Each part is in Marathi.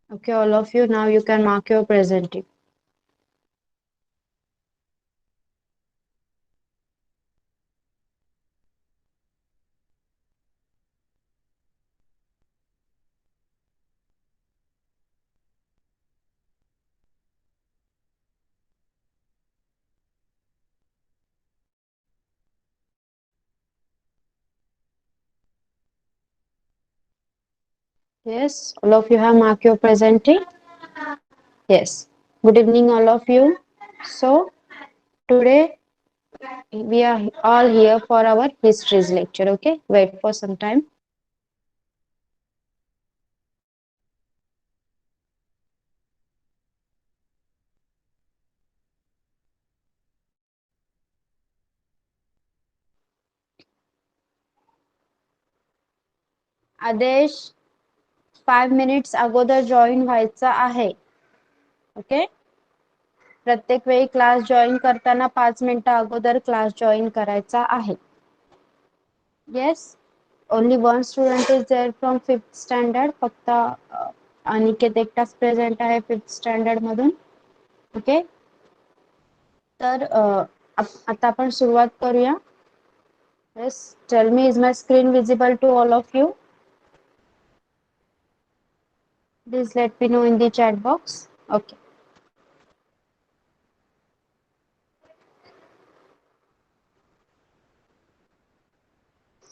Okay, all of you, now you can mark your presenting. Yes, all of you have marked your presenting. Yes. Good evening, all of you. So today we are all here for our histories lecture. Okay, wait for some time. आदेश 5 minutes अगोदर जॉईन व्हायचा आहे. ओके, प्रत्येक वेळी क्लास जॉईन करताना 5 मिनिटं अगोदर क्लास जॉईन करायचा आहे. Yes, only one student is there from 5th standard. फक्त अनिकेत एकटाच प्रेझेंट आहे 5th स्टँडर्ड मधून. ओके, तर आता आपण सुरुवात करूया. Yes, tell me, is my screen visible to all of you? Please let me know in the chat box. Okay.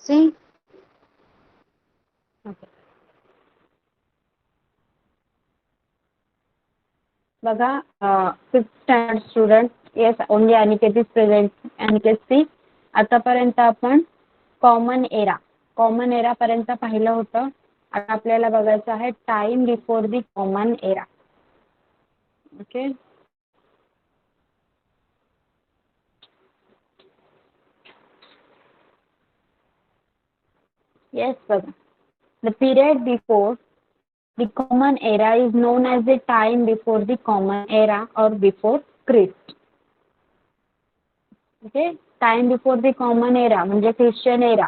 See? Okay. बघा, 5th standard student. Yes, only Aniket is present. Aniket see, आतापर्यंत आपण कॉमन एरा पर्यंत पाहिलं होतं. आता आपल्याला बघायचं आहे time before the common era. Okay, yes. बघा, the period before the common era is known as the time before the common era or before Christ. Okay, time before the common era म्हणजे ख्रिश्चन एरा,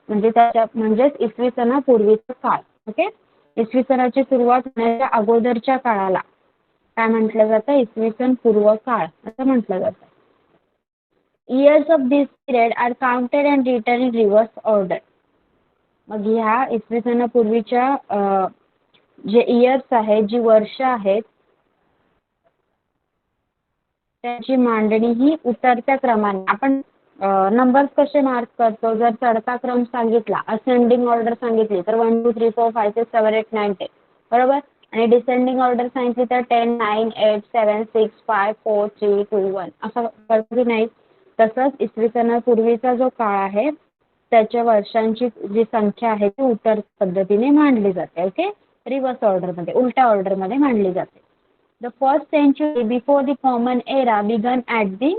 म्हणजे त्याच्या म्हणजेच इसवी सणापूर्वीचा काळ. ओके, इसवी सणाची सुरुवात होण्याच्या अगोदरच्या काळाला काय म्हटलं जातं? इसवी सन पूर्व काळ असं म्हटलं जातं. Years of this period are counted and written in reverse order. मग ह्या इसवी सणापूर्वीच्या जे इयर्स आहेत, जी वर्ष आहेत, त्याची मांडणी ही उतरत्या क्रमाने. आपण नंबर्स कसे मार्क करतो? जर चढता क्रम सांगितला, असेंडिंग ऑर्डर सांगितली तर 1 2 3 4 5 6 7 8 9 10, बरोबर. आणि डिसेंडिंग ऑर्डर सांगितली तर 10 9 8 7 6 5 4 3 2 1 असं करतो की नाही? तसंच इसवी सणापूर्वीचा जो काळ आहे त्याच्या वर्षांची जी संख्या आहे ती उतर पद्धतीने मांडली जाते. ओके, रिव्हर्स ऑर्डरमध्ये, उलट्या ऑर्डरमध्ये मांडली जाते. The first century before the Common Era began at the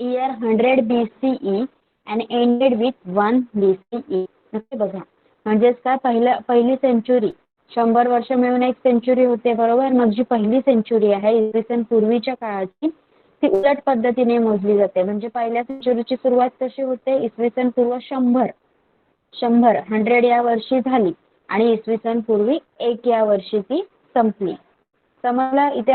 year 100 BCE and ended with 1 BCE. नक्की बघा, म्हणजेच काय, पहिली सेंचुरी, 100 वर्ष मिळून एक सेंचुरी होते, बरोबर. मग जी पहिली सेंचुरी आहे इसवी सन पूर्वीच्या काळाची, ती उलट पद्धतीने मोजली जाते. म्हणजे पहिल्या सेंचुरीची सुरुवात कशी होते? इसवी सन पूर्व 100 या वर्षी झाली आणि इसवी सन पूर्वी 1 या वर्षी ती संपली. समजला? इथे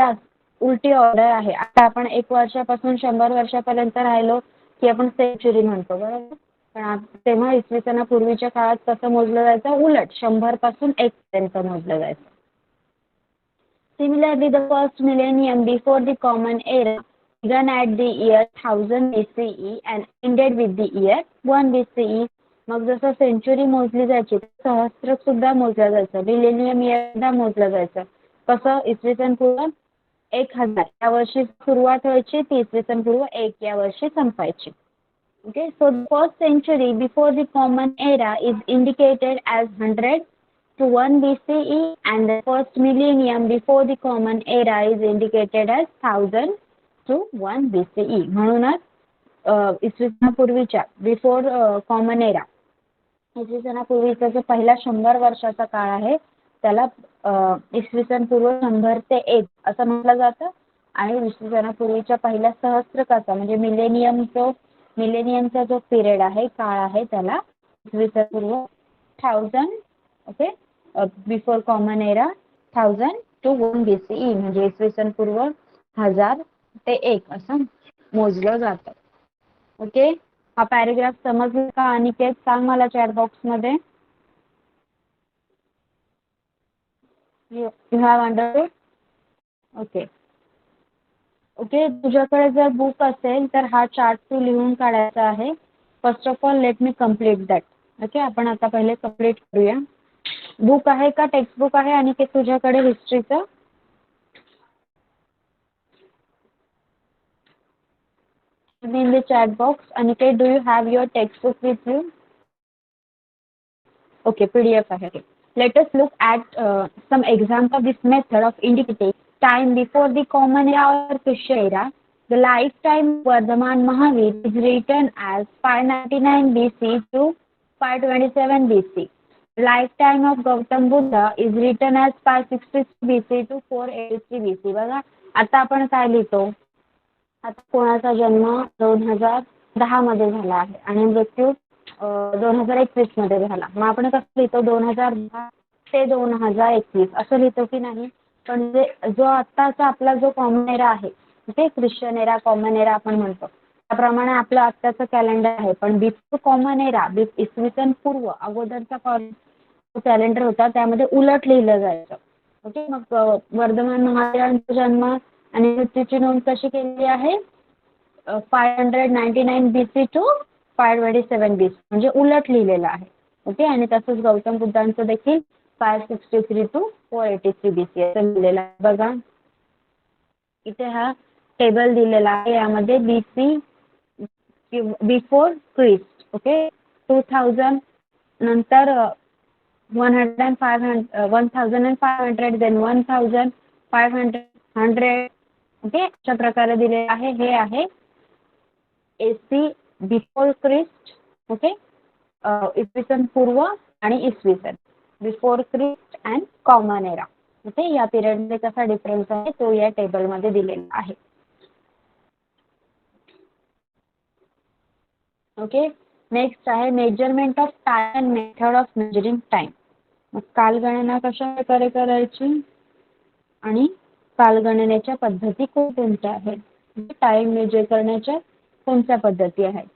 उलटी ऑर्डर आहे. आता आपण 1 वर्षापासून 100 वर्षापर्यंत राहिलो की आपण सेंचुरी म्हणतो, बरोबर. पण तेव्हा इसवी सणापूर्वीच्या काळात कसं मोजलं जायचं? उलट, 100 पासून 1 पर्यंत मोजलं जायचं. Similarly, the first millennium before the Common Era began at the year 1000 BCE and ended with the year 1 BCE. मग जसं सेंचुरी मोजली जायची, सहस्त्र सुद्धा मोजलं जायचं, मिलेनियम इयर सुद्धा मोजलं जायचं. कसं? इसवी सन पूर्व 1000 या वर्षी सुरुवात व्हायची, ती इसवी सन पूर्व 1 या वर्षी संपायची. Okay, so the first century before the Common Era is indicated as 100 to 1 BCE and the first millennium before the Common Era is indicated as 1000 to 1 BCE. म्हणूनच इसवी सणापूर्वीच्या बिफोर कॉमन एरा, इसवी सणापूर्वीचा जो पहिला 100 वर्षाचा काळ आहे त्याला इसवी सन पूर्व 100 ते 1 असं म्हटलं जातं. आणि इसवी सणापूर्वीच्या पहिल्या सहस्त्रकाचा म्हणजे मिलेनियमचा जो पिरियड आहे, काळ आहे, त्याला इसवी सन पूर्व 1000, okay, before common era 1000 to 1 BCE म्हणजे इसवी सन पूर्व 1000 ते 1 असं मोजलं जातं. ओके, हा पॅरेग्राफ समजला का अनिकेत? सांग मला चॅट बॉक्स मध्ये. You have understood? Okay okay, तुझ्याकडे जर बुक असेल तर हा चार्ट तू लिहून काढायचा आहे. First of all let me complete that. Okay, आपण आता पहिले कम्प्लीट करूया. बुक आहे का, टेक्स्ट बुक आहे आणि ते तुझ्याकडे हिस्ट्रीचं? in the chat box. Aniket, do you have your textbook with you? Okay, PDF आहे. Let us look at some example of this method of indicating time before the common era or Christian era. The lifetime of Vardhaman Mahavir is written as 599 BC to 527 BC. Lifetime of Gautam Buddha is written as 563 BC to 483 BC. बघा आता आपण काय लिहितो? आता कोणाचा जन्म 2010 मध्ये झाला आहे आणि मृत्यू 2021 मध्ये झाला. मग आपण कसं लिहितो? 2010 ते 2021 असं लिहितो की नाही? पण जो आत्ताचा आपला जो कॉमन एरा आहे ते ख्रिश्चन एरा, कॉमन एरा आपण म्हणतो. त्याप्रमाणे आपलं आत्ताचं कॅलेंडर आहे. पण बिफोर कॉमन एरा, इसवी सन पूर्व अगोदरचा कॅलेंडर होता त्यामध्ये उलट लिहिलं जायचं. ओके, मग वर्धमान महावीरांचा जन्म आणि मृत्यूची नोंद कशी केलेली आहे? 599 BC टू 527 BC म्हणजे उलट लिहिलेलं आहे. ओके, आणि तसंच गौतम बुद्धांचं देखील 563 टू 483 BC असं लिहिलेलं आहे. बघा इथे हा टेबल दिलेला आहे. यामध्ये BC बिफोर क्रिस्ट, ओके, 2000 नंतर 1500 देन 1500 ओके, अशा प्रकारे दिलेलं आहे. हे आहे AC बिफोर क्रिस्ट. ओके, इसवी सन पूर्व आणि इसवी सन before Christ and common era. Okay, या पिरियडमध्ये कसा डिफरन्स आहे तो या टेबलमध्ये दिलेला आहे. ओके, नेक्स्ट आहे measurement of time and method of measuring time. मग कालगणना कशा प्रकारे करायची आणि कालगणनेच्या पद्धती कोणत्या आहेत? टाइम मेजर करण्याच्या कोणत्या पद्धती आहेत?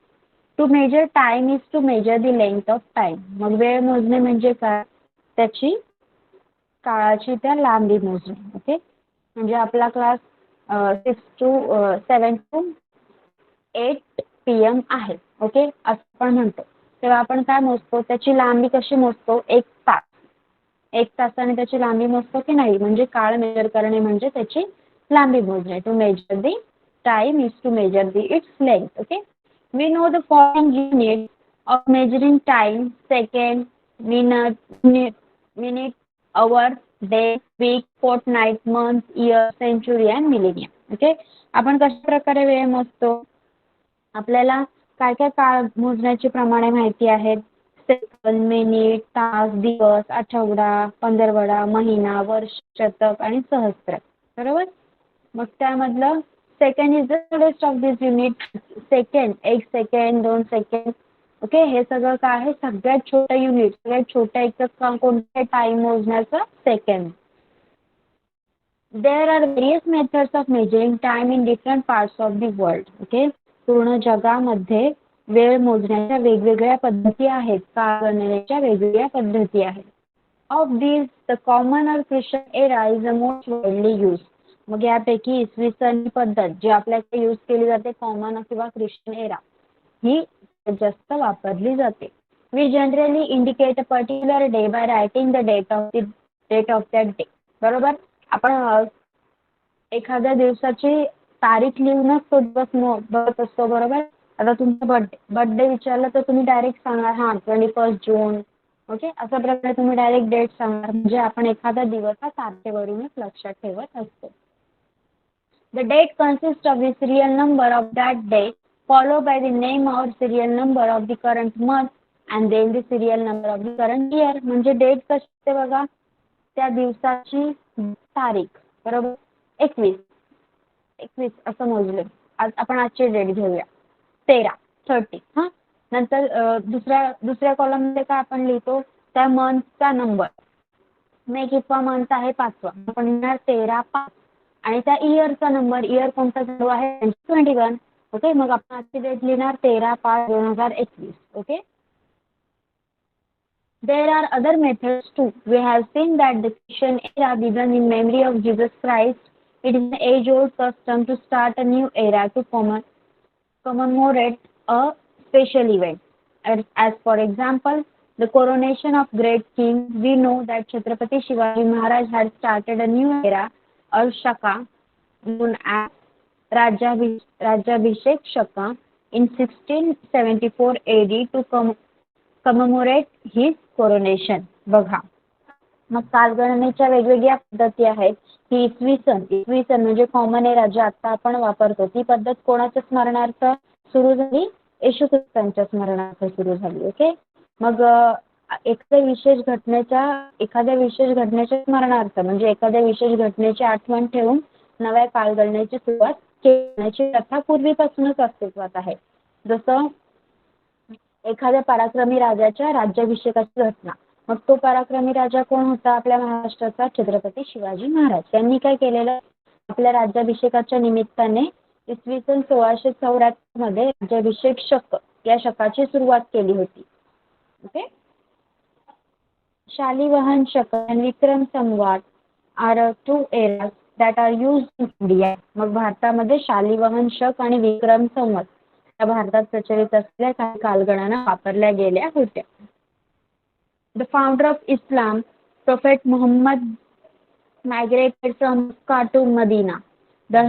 To measure time is to measure the length of time. मग वेळ मोजणे म्हणजे काय? त्याची काळाची त्या लांबी मोजणे. ओके, म्हणजे आपला क्लास 6 to 7 to 8 PM आहे. ओके, असं आपण म्हणतो. तेव्हा आपण काय मोजतो? त्याची लांबी कशी मोजतो? 1 तास. 1 तासाने त्याची लांबी मोजतो की नाही? म्हणजे काळ मेजर करणे म्हणजे त्याची लांबी मोजणे. To measure the time is to measure the its length. Okay, we know the following units of measuring time: second, minute, hour, day, week, fortnight, month, year, century and millennium. Okay, आपण कशा प्रकारे वेळ मोजतो? आपल्याला काय काय काळ मोजण्याची प्रमाणे माहिती आहेत? सेकंद, मिनिट, तास, दिवस, आठवडा, पंधरवडा, महिना, वर्ष, शतक आणि सहस्त्र. बरोबर. मग त्यामधलं second is the smallest of this unit. Second, 1 second, 2 second. Okay, हे सगळं काय आहे? सगळ्यात छोटं युनिट, सगळ्यात छोटं एकक कोणतं? टाइम मोजण्याचं second. There are various methods of measuring time in different parts of the world. Okay, पूर्ण जगामध्ये वेळ मोजण्याच्या वेगवेगळ्या पद्धती आहेत. कालगणनेच्या वेगवेगळ्या पद्धती आहेत. Of these, the common or Christian era is the most widely used. मग यापैकी इसवी सन पद्धत जी आपल्याकडे यूज केली जाते, कॉमन किंवा ख्रिश्चन एरा, ही जास्त वापरली जाते. We generally indicate a particular day by writing the date of that day. बरोबर. आपण एखाद्या दिवसाची तारीख लिहूनच तो दिवस बघत असतो. बरोबर. आता तुमचा बर्थडे विचारला तर तुम्ही डायरेक्ट सांगणार 21 जून. ओके, अशा प्रकारे तुम्ही डायरेक्ट डेट सांगणार. म्हणजे आपण एखादा दिवस हा तारखेवरूनच लक्षात ठेवत असतो. The date consists of the serial number of that day followed by the name or serial number of the current month and then the serial number of the current year. म्हणजे डेट कशी असते बघा? त्या दिवसाची तारीख. बरोबर. 21 असं मोजले. आपण आजची डेट घेऊया 30. हा, नंतर दुसऱ्या कॉलम मध्ये काय आपण लिहितो? त्या मंथचा नंबर. मे कितवा मंथ आहे 5वा, आपण लिहिणार 13/5 आणि त्या इयरचा नंबर, इयर कोणता चालू आहे 2021. ओके, मग आपण आजची डेट लिहिणार 13/5/2021. Okay. There are other methods too. We have seen that the Christian era began in memory of Jesus Christ. It is an age-old custom to start a new era to commemorate a special event. As for example, the coronation of great king. We know that Chhatrapati Shivaji Maharaj had started a new era, or Shaka, known as Rajabhishek Shaka, in 1674 AD to commemorate his coronation. बघा, मग कालगणनेच्या वेगवेगळ्या पद्धती आहेत की इसवी सन म्हणजे कॉमन एरा जे आता आपण वापरतो, ती पद्धत कोणाच्या स्मरणार्थ सुरू झाली? येशू ख्रिस्तांच्या स्मरणार्थ सुरू झाली. ओके, मग एखाद्या विशेष घटनेच्या स्मरणार्थ म्हणजे एखाद्या विशेष घटनेची आठवण ठेवून नव्या कालगणनेची सुरुवात करण्याची प्रथा पूर्वीपासूनच अस्तित्वात आहे. जसं एखाद्या पराक्रमी राजाच्या राज्याभिषेकाची घटना. मग तो पराक्रमी राजा कोण होता? आपल्या महाराष्ट्राचा छत्रपती शिवाजी महाराज. त्यांनी काय केलेलं? आपल्या राज्याभिषेकाच्या निमित्ताने इसवी सन 1674 मध्ये राज्याभिषेक शक या शकाची सुरुवात केली होती. ओके. शालिवाहन शक and विक्रम संवाद are two eras that are used in India. मग भारतामध्ये शालिवाहन शक आणि विक्रम संवत या भारतात प्रचलित असलेल्या काही कालगणना वापरल्या गेल्या होत्या. The founder of Islam, Prophet Muhammad, migrated from Mecca to Medina. The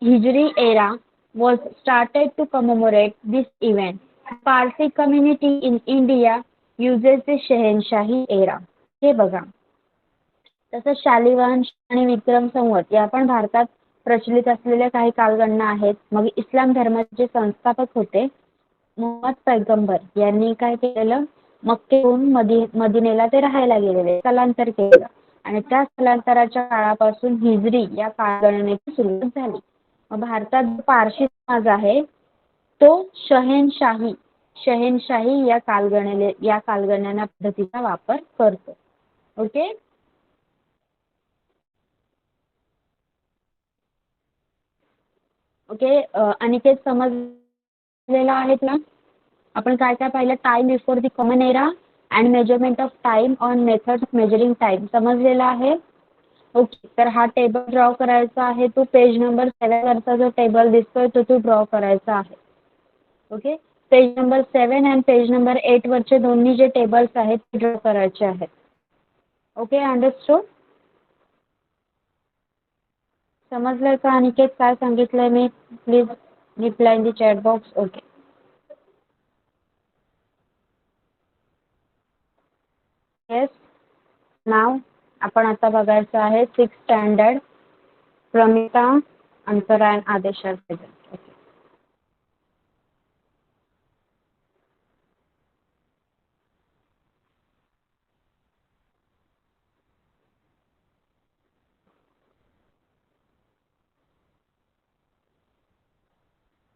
Hijri era was started to commemorate this event. Parsi community in India uses the शहनशाही era. हे बघा, तसंच शालिवाहन आणि विक्रम संवत या पण भारतात प्रचलित असलेल्या काही कालगणना आहेत. मग इस्लाम धर्माचे संस्थापक होते मुहम्मद पैगंबर यांनी काय केलेलं? मक्केहून मदिनेला ते राहायला गेलेले, स्थलांतर केलं आणि त्या स्थलांतराच्या काळापासून हिजरी या कालगणनेची सुरुवात झाली. मग भारतात जो पारशी समाज आहे तो शहनशाही या कालगणना पद्धतीचा वापर करतो. ओके. ओके, अनिकेत समजलेला आहेत ना? आपण काय काय पाहिलं? Time before the common era and measurement of time on method of measuring time समजलेला आहे. ओके, तर हा टेबल ड्रॉ करायचा आहे. तो पेज नंबर 7 वरचा जो टेबल दिसतोय तो ड्रॉ करायचा आहे. ओके, पेज नंबर 7 आणि पेज नंबर 8 वरचे दोन्ही जे टेबल्स आहेत ते ड्रॉ करायचे आहेत. Okay, understood? समजलंय का अनिकेत काय सांगितलंय मी? Please reply in the chat box. Okay. Yes. नाव आपण आता बघायचं आहे 6th स्टँडर्ड प्रमिता अंतरायण आदेशर.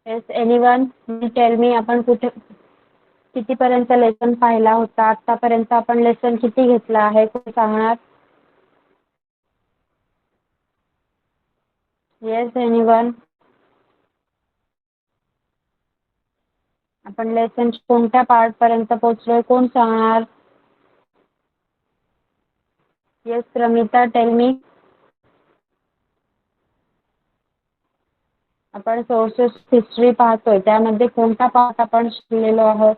येस, एनीवन टेल मी आपण कितीपर्यंत लेसन पाहिला होता? आतापर्यंत आपण लेसन किती घेतला आहे कोण सांगणार? Yes, anyone? आपण लेसन कोणत्या पार्ट पर्यंत पोहोचलोय कोण सांगणार? Yes, Pramita tail me. आपण सोर्सेस हिस्ट्री पाहतोय त्यामध्ये कोणता पार्ट आपण शिकलेलो आहोत?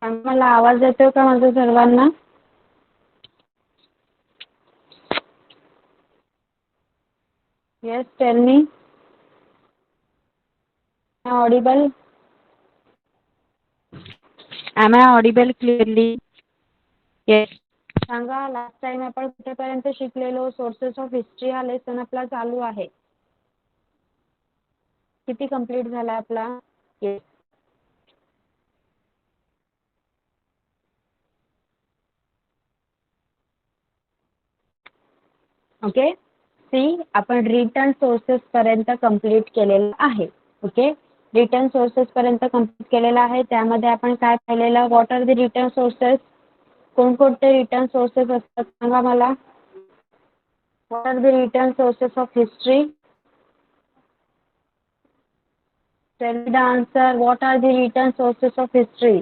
मला आवाज येतोय का माझ्या सर्वांना? Yes, tell me. Audible? am I audible clearly? Yes. सांगा, लास्ट टाइम आपण कुठेपर्यंत शिकलेलो? सोर्सेस ऑफ हिस्ट्री हा लेसन आपला चालू आहे. किती कंप्लीट झाला आपला? येस. ओके, सी आपण रिटर्न सोर्सेस पर्यंत कंप्लीट केलेलं आहे. ओके, रिटर्न सोर्सेस पर्यंत कंप्लीट केलेला आहे. त्यामध्ये आपण काय पाहिलेलं, what are the return sources, कोणकोणते रिटर्न सोर्सेस असतात सांगा मला. What are the return sources of history. Tail me the answer. What are the return sources of history.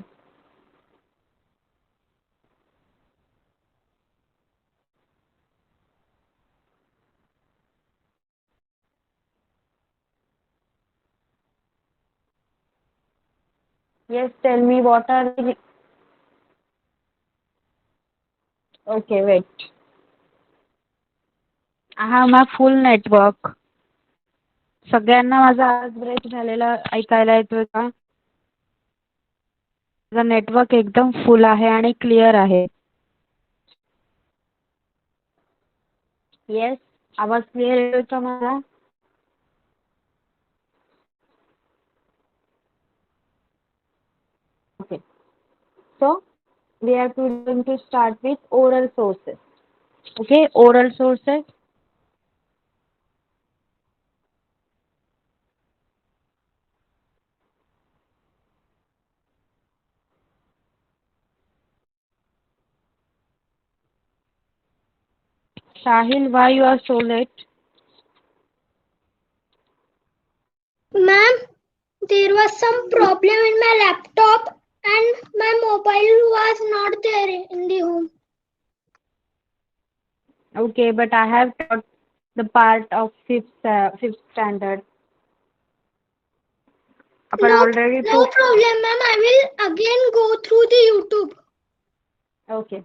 Yes, tell me what are the. Okay, wait. I have my full network. सगळ्यांना माझा आवाज ब्रेक झालेला ऐकायला येतोय का? माझा नेटवर्क एकदम फुल आहे आणि क्लिअर आहे. येस, आवाज क्लिअर येतोय का मला? Okay. So we are going to start with oral sources. Okay, oral sources. Sahil, why you are so late? Ma'am, there was some problem in my laptop and my mobile was not there in the home. Okay, but I have taught the part of fifth standard. आपण No already problem, ma'am. I will again go through the YouTube. Okay.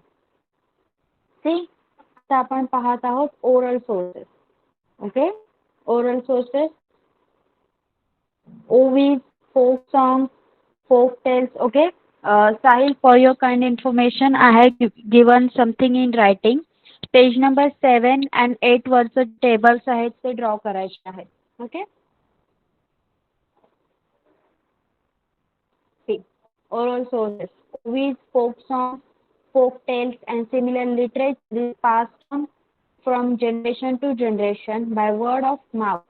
See, आता आपण पाहत आहोत oral sources. Okay, oral sources. OVs, folk songs, folk tales. Okay. Sahil, for your kind information, I have given something in writing. Page number 7 and 8 वरचे टेबल्स आहेत ते ड्रॉ करायचे आहेत. Okay. See, oral sources. OVs, folk songs, folk tales, and similar literature is passed on from generation to generation by word of mouth.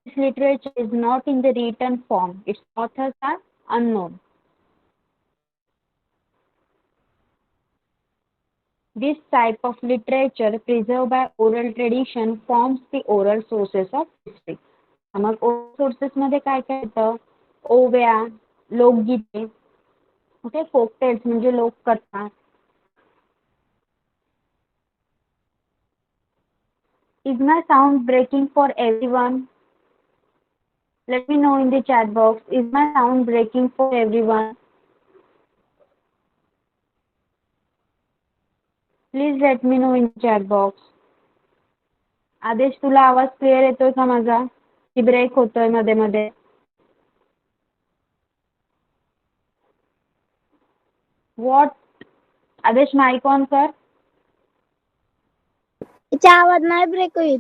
This literature is not in the written form. Its authors are unknown. This type of literature preserved by oral tradition forms the oral sources of history. मग oral sources मध्ये काय काय येतं? ओव्या, लोकगीते, ओके, folk tales म्हणजे लोककथा. Is my sound breaking for everyone? Let me know in the chat box. Is my sound breaking for everyone? Please let me know in the chat box. आदेश, तुला आवाज क्लिअर येतोय का माझा? की ब्रेक होतोय मध्ये मध्ये? What? आदेश, माइक ऑन कर. तिचा आवाज नाही ब्रेक होत.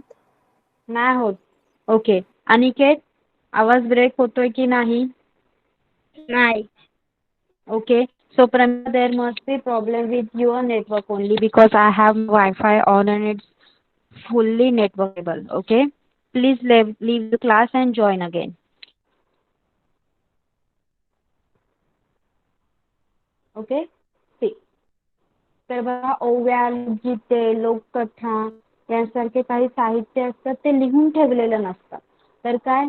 नाही होत. ओके. अनिकेत, आवाज ब्रेक होतोय की नाही? नाही. Okay. So Pramila, there must be problem with your network only because I have Wi-Fi on and it's fully networkable. Okay. Please leave the class and join again. Okay. See. तर बघा, ओव्या, गीते, लोककथा यांसारखे काही साहित्य असतात ते लिहून ठेवलेलं नसतं. तर काय,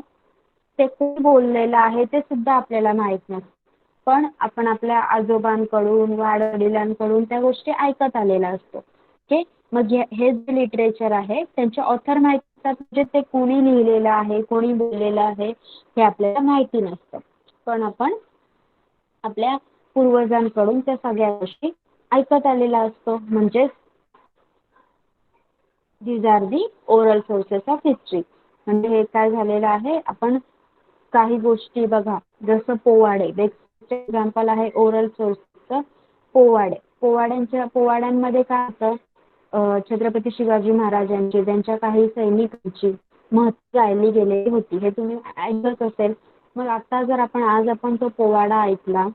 ते कोण बोललेलं आहे ते सुद्धा आपल्याला माहित नसतं. पण आपण आपल्या आजोबांकडून, वाडवडिलांकडून त्या गोष्टी ऐकत आलेल्या असतो. ओके. मग हे जे लिटरेचर आहे त्यांचे ऑथर माहिती असतात, म्हणजे ते कोणी लिहिलेलं आहे, कोणी बोललेलं आहे हे आपल्याला माहिती नसतं. पण आपण आपल्या पूर्वजांकडून त्या सगळ्या गोष्टी ऐकत आलेला असतो. म्हणजेच these are the oral sources of history. म्हणजे हे काय झालेलं आहे, आपण काही गोष्टी बघा, जसं पोवाडे, बेस्ट एक्झाम्पल आहे ओरल सोर्सचं. पोवाड्यांमध्ये काय होतं, छत्रपती शिवाजी महाराजांची, त्यांच्या काही सैनिकांची महत्त्व गायली गेलेली होती. हे तुम्ही ऐकत असेल. मग आता जर आज आपण तो पोवाडा ऐकला,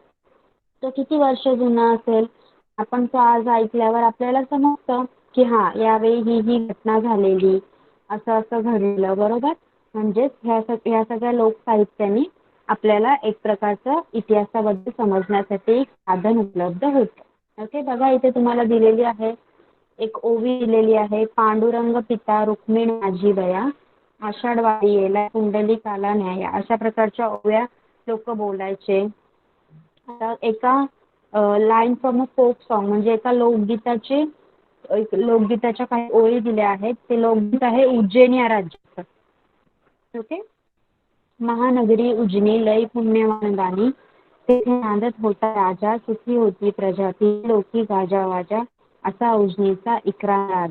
तो किती वर्ष जुना असेल, आपण तो आज ऐकल्यावर आपल्याला समजतं की हा, यावेळी ही घटना झालेली, असं असं घडलेलं, बरोबर. म्हणजेच ह्या सगळ्या लोकसाहित्याने आपल्याला एक प्रकारचं इतिहासाबद्दल समजण्यासाठी एक साधन उपलब्ध होतं. ओके, बघा इथे तुम्हाला दिलेली आहे एक ओवी दिलेली आहे. पांडुरंग पिता रुक्मिणी माझी बया, आषाढवाडी येला कुंडलिकाला न्याया, अशा प्रकारच्या ओव्या लोक बोलायचे. आता एका line from a folk song म्हणजे एका लोकगीताच्या काही ओळी दिल्या आहेत. ते लोकगीत आहे उज्जैन या राज्याचं. ओके, महानगरी उज्जैनी लई पुण्यवान गाणी, तेथे नांदत होता राजा, सुखी होती प्रजा, ती लोकी गाजा वाजा, असा उजनीचा इक्रार.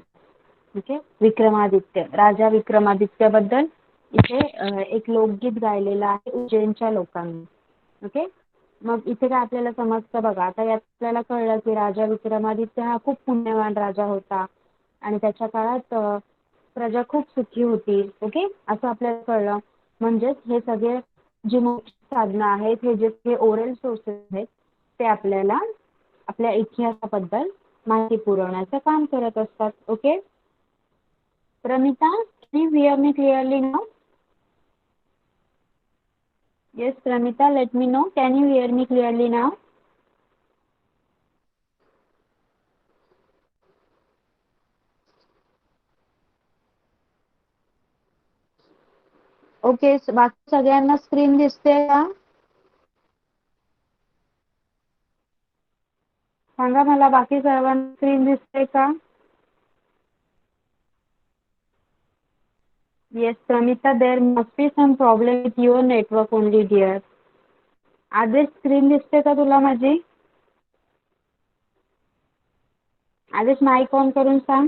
ओके, विक्रमादित्य, राजा विक्रमादित्य बद्दल इथे एक लोकगीत गायलेलं आहे उज्जैनच्या लोकांनी. ओके, मग इथे काय आपल्याला समजतं बघा. आता यात आपल्याला कळलं की राजा विक्रमादित्य हा खूप पुण्यवान राजा होता आणि त्याच्या काळात प्रजा खूप सुखी होती. ओके, असं आपल्याला कळलं. म्हणजेच हे सगळे जी मोठी साधनं आहेत, हे जे ओरल सोर्सेस आहेत, ते आपल्याला आपल्या इतिहासाबद्दल माहिती पुरवण्याचं काम करत असतात. Okay, Pramita, can you hear me clearly now? Yes, Pramita, let me know. Can you hear me clearly now? Okay, बाकी सगळ्यांना स्क्रीन दिसते का? सांगा मला, बाकी सर्वांना स्क्रीन दिसते का? Yes, Pramita, there must be some problem with your network only, dear. आदेश, स्क्रीन दिसते का तुला माझी? आदेश, माईक ऑन करून सांग.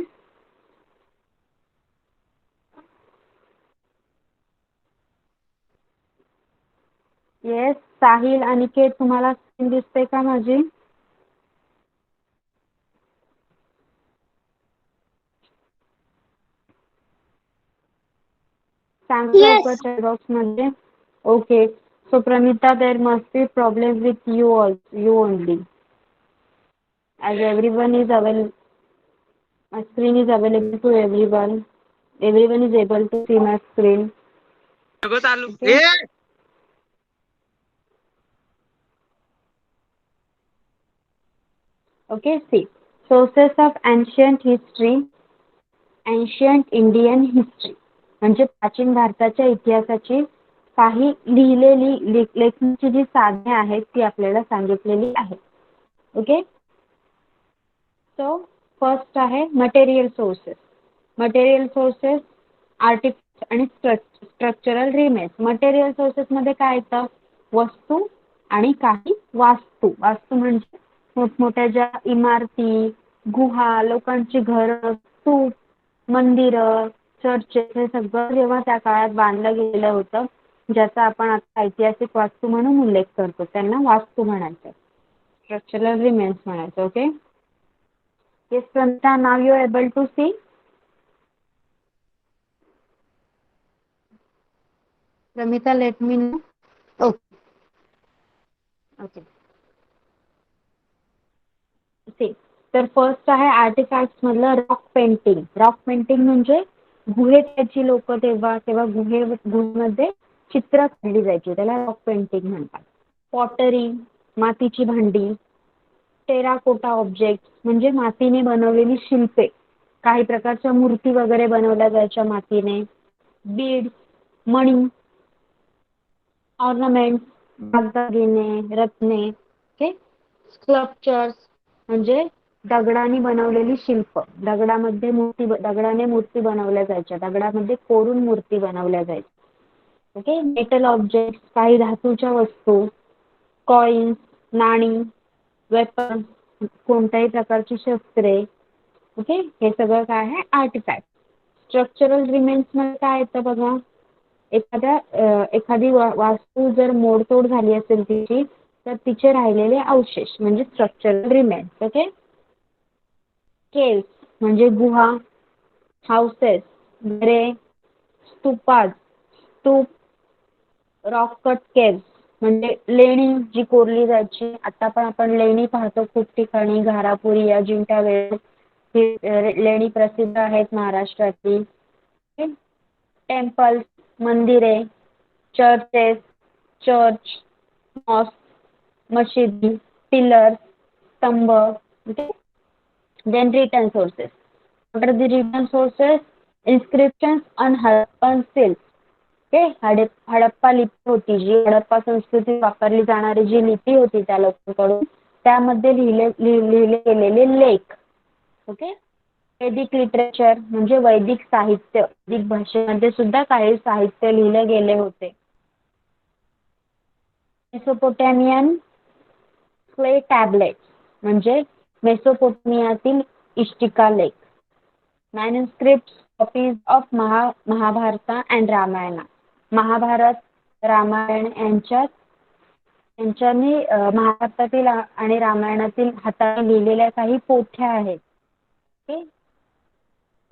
येस, साहिल, अनिकेत, तुम्हाला स्क्रीन दिसते का माझी? सांगा Yes. लवकर चॅट बॉक्स मध्ये. Okay, so Pramita, there must be problem with you only, as everyone is available. My screen is available to everyone. Everyone is able to see my screen. Okay. Okay, see. Sources of ancient history, ancient Indian history. म्हणजे प्राचीन भारताच्या इतिहासाची काही लिहिलेली लेखनाची जी साधने आहेत ती आपल्याला सांगितलेली आहेत. ओके, सो फर्स्ट आहे material sources. Material sources, artefacts आणि स्ट्रक्चरल रिमेन्स. मटेरियल सोर्सेस मध्ये काय येतं? वस्तू आणि काही वास्तू. वास्तू म्हणजे मोठमोठ्या ज्या इमारती, गुहा, लोकांची घरं, स्तूप, मंदिरं, चर्चेस, हे सगळं जेव्हा त्या काळात बांधलं गेलेलं होतं, ज्याचा आपण आता ऐतिहासिक वास्तू म्हणून उल्लेख करतो, त्यांना वास्तू म्हणायचं. स्ट्रक्चरल रिमेन्स म्हणायचं. Okay, yes Pramita, now you are able to see? Pramita, let me know. Okay. Okay. See, तर फर्स्ट आहे आर्टिफॅक्ट्स मधलं रॉक पेंटिंग. रॉक पेंटिंग म्हणजे गुहेत त्याची लोक तेव्हा गुहेमध्ये चित्र काढली जायची, त्याला रॉक पेंटिंग म्हणतात. पॉटरी, मातीची भांडी. टेराकोटा ऑब्जेक्ट म्हणजे मातीने बनवलेली शिल्पे, काही प्रकारच्या मूर्ती वगैरे बनवल्या जायच्या मातीने. बीड्स, मणी, ऑर्नामेंट्स, दागिने, रत्ने. ओके, स्कल्पचर्स म्हणजे दगडाने बनवलेली शिल्प, दगडाने मूर्ती बनवल्या जायच्या, दगडामध्ये कोरून मूर्ती बनवल्या जायच्या. ओके, मेटल ऑब्जेक्ट, काही धातूच्या वस्तू, कॉइन्स, नाणी, वेपन, कोणत्याही प्रकारची शस्त्रे. ओके, हे सगळं काय आहे? आर्टिफॅक्ट. स्ट्रक्चरल रिमेन्स मध्ये काय येतं बघा, एखादी वास्तू जर मोडतोड झाली असेल तिची, तर तिचे राहिलेले अवशेष म्हणजे स्ट्रक्चरल रिमेन्स. ओके, केव्स म्हणजे गुहा, हाऊसेस, घरे, स्तूप, रॉक कट केव्स म्हणजे लेणी जी कोरली जायची. आता पण आपण लेणी पाहतो खूप ठिकाणी, घारापुरी, अजिंठा वेरूळ ही लेणी प्रसिद्ध आहेत महाराष्ट्रातली. टेम्पल्स, मंदिरे, चर्चेस, church, mosque, mashidi, pillars, स्तंभ. Okay. Then written sources. What are the written sources? Inscriptions on Harappan seals. Okay. Harappa लिपी होती जी हडप्पा संस्कृतीत वापरली जाणारी जी लिपी होती त्या लोकांकडून त्यामध्ये लिहिले गेलेले लेख. ओके. वैदिक लिटरेचर म्हणजे वैदिक साहित्य. वैदिक भाषेमध्ये सुद्धा काही साहित्य लिहिले गेले होते. मेसोपोटॅमियन क्ले टॅबलेट म्हणजे मेसोपोटेमियातील इष्टिका लेख. Manuscript copies of Mahabharata and Ramayana. Mahabharat Ramayan यांच्यानी महाभारतातील आणि रामायणातील हाताने लिहिलेल्या काही पोथ्या आहेत.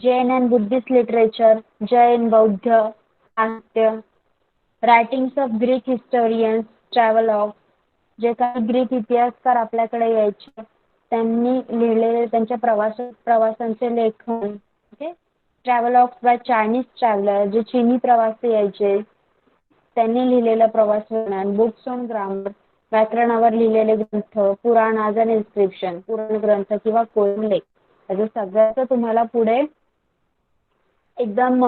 Jain and Buddhist literature. Jain बौद्ध साहित्य. Writings of Greek historians. Travelogues. जे काही ग्रीक इतिहासकार आपल्याकडे यायचे त्यांनी लिहिलेले त्यांच्या प्रवासांचे लेखन. ओके. ट्रॅव्हलॉग्स बाय चायनीज ट्रॅव्हलर जे चीनी प्रवासी यायचे त्यांनी लिहिलेलं प्रवास वर्णन. बुक्स ऑन ग्रामर व्याकरणावर लिहिलेले ग्रंथ. पुराणाज अँड इन्स्क्रिप्शन पुराण ग्रंथ किंवा कोरलेख. याचं सगळ्याचं तुम्हाला पुढे एकदम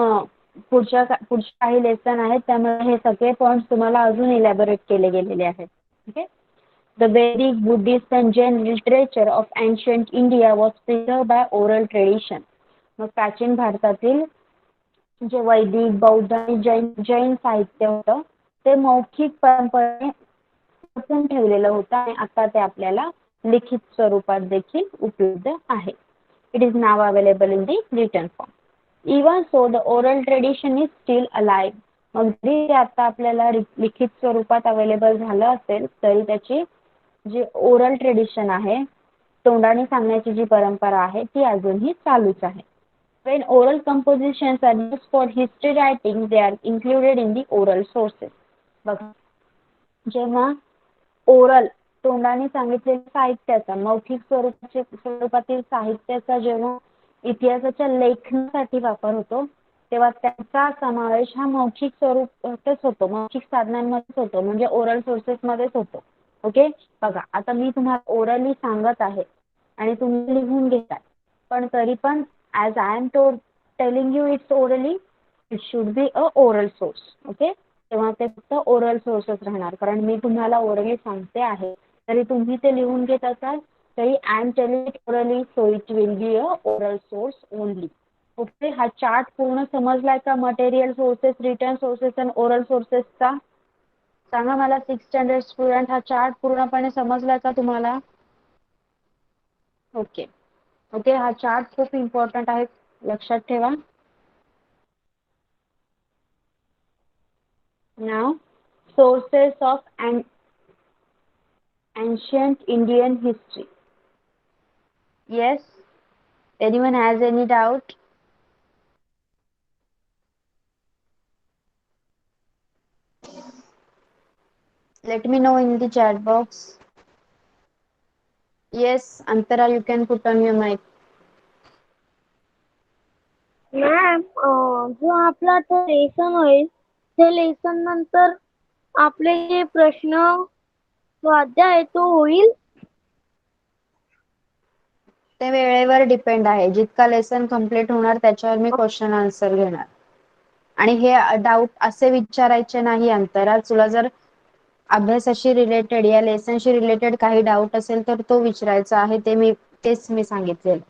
पुढच्या काही लेसन आहेत त्यामुळे हे सगळे पॉइंट्स तुम्हाला अजून इलॅबोरेट केले गेलेले आहेत. Okay. The Vedic, Buddhist and Jain literature of ancient India was preserved by oral tradition. मग प्राचीन भारतातील जे वैदिक बौद्ध आणि जैन साहित्य होतं ते मौखिक परंपरेने जपून ठेवलेलं होतं आणि आता ते आपल्याला लिखित स्वरूपात देखील उपलब्ध आहे. It is now available in the written form. Even so, the oral tradition is still alive. मग जरी आता आपल्याला लिखित स्वरूपात अवेलेबल झालं असेल तरी त्याची जी ओरल ट्रेडिशन आहे तोंडाने सांगण्याची जी परंपरा आहे ती अजूनही चालूच आहे. When oral compositions are used for history writing, they are included in the oral sources. बघा जेव्हा ओरल तोंडाने सांगितलेल्या साहित्याचा मौखिक स्वरूपातील साहित्याचा जेव्हा इतिहासाच्या लेखनासाठी वापर होतो तेव्हा त्याचा समावेश हा मौखिक स्वरूपातच होतो. मौखिक साधनांमध्येच होतो म्हणजे ओरल सोर्सेस मध्येच होतो. ओके. बघा आता मी तुम्हाला ओरली सांगत आहे आणि तुम्ही लिहून घेताय पण तरी पण as I am telling you it's orally, it should be a oral source. Okay. तेव्हा ते फक्त ओरल सोर्सच राहणार कारण मी तुम्हाला ओरली सांगते आहे तरी तुम्ही ते लिहून घेत असाल तरी I am telling it orally so it will be a oral source only. Okay. हा चार्ट पूर्ण समजलाय का मटेरियल सोर्सेस रिटर्न सोर्सेस आणि ओरल सोर्सेसचा? सांगा मला 6th स्टँडर्ड स्टुडंट हा चार्ट पूर्णपणे समजलाय का तुम्हाला? ओके. ओके. हा चार्ट खूप इम्पॉर्टंट आहे लक्षात ठेवा. Now sources of ancient Indian history. Yes, anyone has any doubt? Let me know in the chat box. Yes, Antara, you can put on your mic. Ma'am जो आपला तो लेसन होईल त्या लेसन नंतर आपले जे प्रश्न स्वाध्याय तो होईल. ते वेळेवर डिपेंड आहे. जितका लेसन कंप्लीट होणार त्याच्यावर मी क्वेश्चन आन्सर घेणार आणि हे डाऊट असे विचारायचे नाही अंतरा. तुला जर अभ्यासाशी रिलेटेड या लेसनशी रिलेटेड काही डाऊट असेल तर तो विचारायचा आहे. तेच मी सांगितलेलं.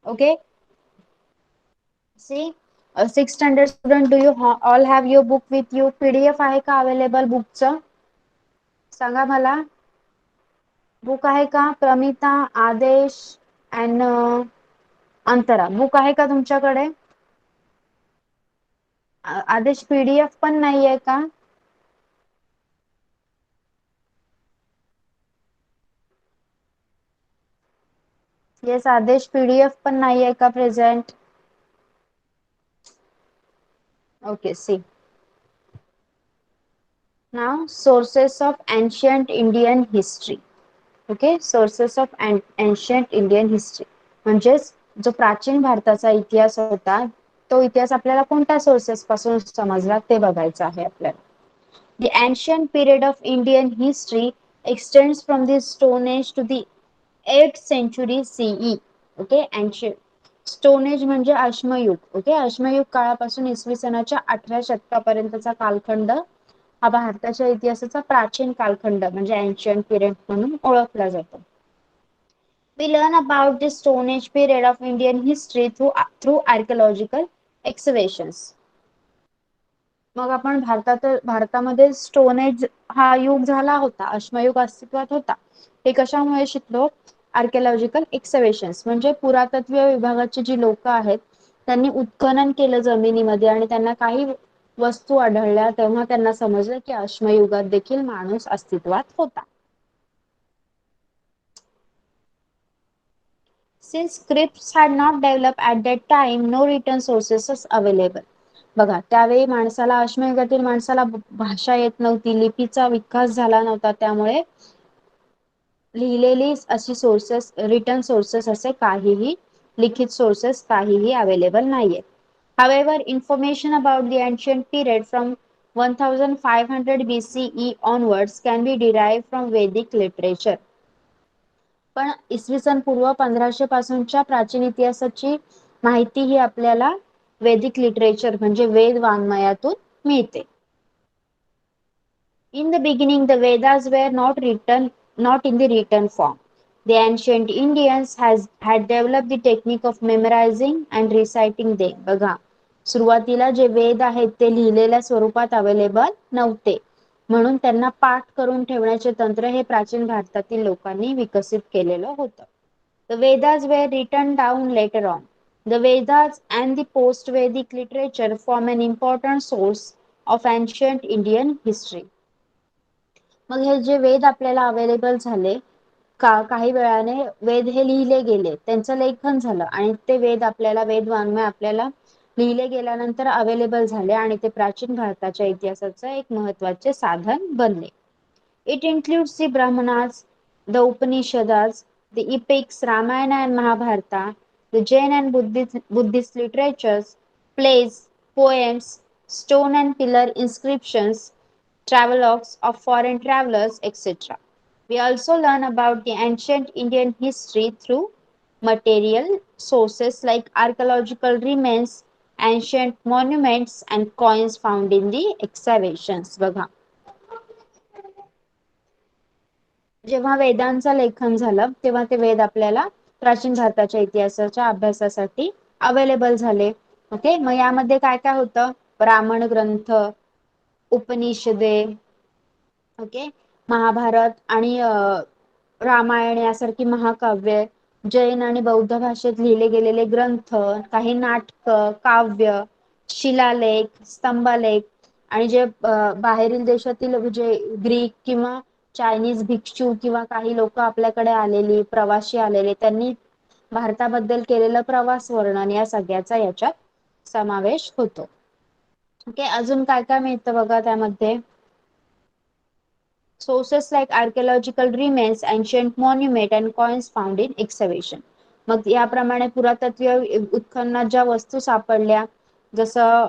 Okay. See 6th standard student, do you all have your book with you? PDF आहे का अवेलेबल बुकचं? सांगा मला. बुक आहे का? प्रमिता, आदेश अँड अंतरा बुक आहे का तुमच्याकडे? आदेश PDF पण नाहीये का? येस आदेश PDF पण नाहीये का present? Okay. See now sources of ancient Indian history. Okay. Sources of ancient Indian history म्हणजेच जो प्राचीन भारताचा इतिहास होता तो इतिहास आपल्याला कोणत्या सोर्सेस पासून समजला ते बघायचं आहे आपल्याला. The ancient period of Indian history extends from the Stone Age to the 8th century CE. Okay, ancient Stone Age म्हणजे अश्मयुग. ओके, अश्मयुग काळापासून इसवी सनाच्या 8व्या शतकापर्यंतचा कालखंड हा भारताच्या इतिहासाचा प्राचीन कालखंड म्हणजे ancient period म्हणून ओळखला जातो. We learn about the Stone Age period of Indian history through archaeological excavations. मग आपण भारतामध्ये स्टोन एज हा युग झाला होता, अश्मयुग अस्तित्वात होता. हे कशामुळे शिकलो? आर्किओलॉजिकल एक्सकव्हेशन्स म्हणजे पुरातत्व विभागाची जी लोक आहेत त्यांनी उत्खनन केलं जमिनीमध्ये आणि त्यांना काही वस्तू आढळल्या, तेव्हा त्यांना समजलं की अश्मयुगात देखील माणूस अस्तित्वात होता. Since scripts had not developed at that time, no written sources was available. बघा, त्यावेळी माणसाला अश्मयुगातील माणसाला भाषा येत नव्हती, लिपीचा विकास झाला नव्हता, त्यामुळे लिहिलेली अशी सोर्सेस, रिटन सोर्सेस असे काहीही लिखित सोर्सेस काहीही अवेलेबल नाहीये. However, information about the ancient period from 1500 BCE onwards can be derived from Vedic literature. पण इसवी सन पूर्व 1500 पासूनच्या प्राचीन इतिहासाची माहिती ही आपल्याला वैदिक लिटरेचर म्हणजे वेद वाङ्मयातून मिळते. In the beginning, the Vedas were not in the written form. The ancient Indians had developed the technique of memorizing and reciting them. बघा, सुरुवातीला जे वेद आहेत ते लिहिलेल्या स्वरूपात अवेलेबल नव्हते, म्हणून त्यांना पाठ करून ठेवण्याचे तंत्र हे प्राचीन भारतातील लोकांनी विकसित केलेलं होतं. The Vedas were written down later on. The Vedas and the post-Vedic literature form an important source of ancient Indian history. मग हे जे वेद आपल्याला अवेलेबल झाले, काही वेळाने वेद हे लिहिले गेले, त्यांचं लेखन झालं आणि ते वेद आपल्याला, वेद वाङ्मय आपल्याला लिहिले गेल्यानंतर अवेलेबल झाले आणि ते प्राचीन भारताच्या इतिहासाचं एक महत्वाचे साधन बनले. It includes the Brahmanas, the Upanishads, the epics Ramayana and Mahabharata, the Jain and Buddhist literatures, plays, poems, stone and pillar inscriptions, travelogues of foreign travelers, etc. We also learn about the ancient Indian history through material sources like archaeological remains, ancient monuments, and coins found in the excavations. बघा, जेव्हा वेदांचं लेखन झालं तेव्हा ते वेद आपल्याला प्राचीन भारताच्या इतिहासाच्या अभ्यासासाठी अवेलेबल झाले. ओके, मग यामध्ये काय काय होतं? ब्राह्मण ग्रंथ, उपनिषदे, ओके, महाभारत आणि रामायण यासारखी महाकाव्य, जैन आणि बौद्ध भाषेत लिहिले गेलेले ग्रंथ, काही नाटक, काव्य, शिलालेख, स्तंभालेख आणि जे बाहेरील देशातील जे ग्रीक किंवा चायनीज भिक्षू किंवा काही लोक आपल्याकडे आलेली, प्रवासी आलेले, त्यांनी भारताबद्दल केलेलं प्रवास वर्णन या सगळ्याचा याच्यात समावेश होतो. ओके, अजून काय काय मिळतं बघा त्यामध्ये? Sources like archaeological remains, ancient monument and coins found in excavation. मग याप्रमाणे पुरातत्व उत्खननात ज्या वस्तू सापडल्या, जसं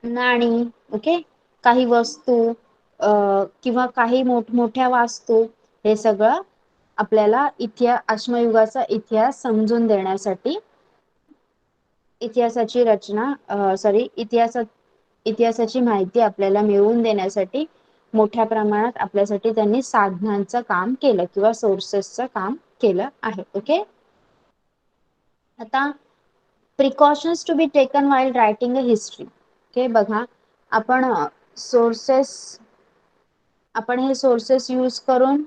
नाणी, ओके, काही वस्तू किंवा काही मोठमोठ्या वास्तू, हे सगळं आपल्याला अश्मयुगाचा इतिहास समजून देण्यासाठी, इतिहासाची रचना इतिहासाची माहिती आपल्याला मिळवून देण्यासाठी मोठ्या प्रमाणात आपल्यासाठी त्यांनी साधनांचं काम केलं किंवा सोर्सेसचं काम केलं आहे. ओके, आता precautions to be taken while writing a history. Okay, बघा, आपण हे सोर्सेस यूज करून